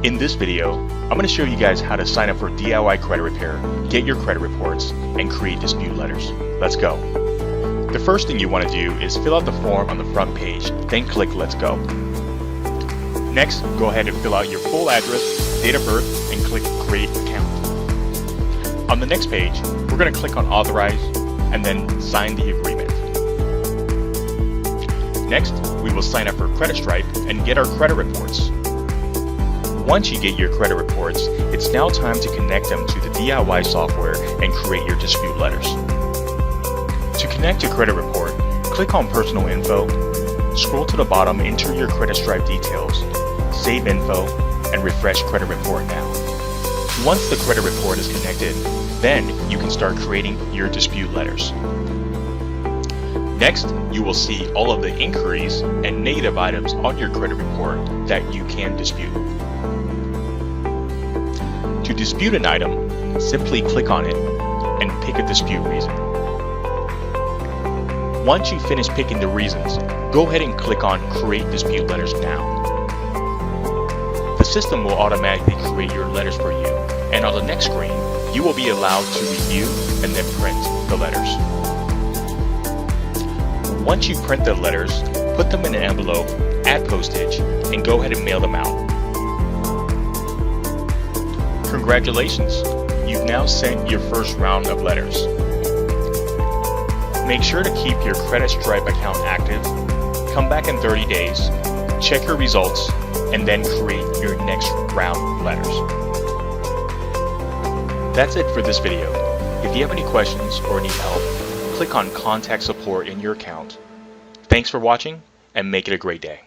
In this video, I'm going to show you guys how to sign up for DIY credit repair, get your credit reports, and create dispute letters. Let's go. The first thing you want to do is fill out the form on the front page, then click Let's Go. Next, go ahead and fill out your full address, date of birth, and click Create Account. On the next page, we're going to click on Authorize and then sign the agreement. Next, we will sign up for Credit Stripe and get our credit reports. Once you get your credit reports, it's now time to connect them to the DIY software and create your dispute letters. To connect your credit report, click on Personal Info, scroll to the bottom, enter your Credit Stripe details, save info, and refresh Credit Report now. Once the credit report is connected, then you can start creating your dispute letters. Next, you will see all of the inquiries and negative items on your credit report that you can dispute. To dispute an item, simply click on it and pick a dispute reason. Once you finish picking the reasons, go ahead and click on Create Dispute Letters Now. The system will automatically create your letters for you, and on the next screen, you will be allowed to review and then print the letters. Once you print the letters, put them in an envelope, add postage, and go ahead and mail them out. Congratulations! You've now sent your first round of letters. Make sure to keep your Credit Stripe account active, come back in 30 days, check your results, and then create your next round of letters. That's it for this video. If you have any questions or need help, click on Contact Support in your account. Thanks for watching, and make it a great day.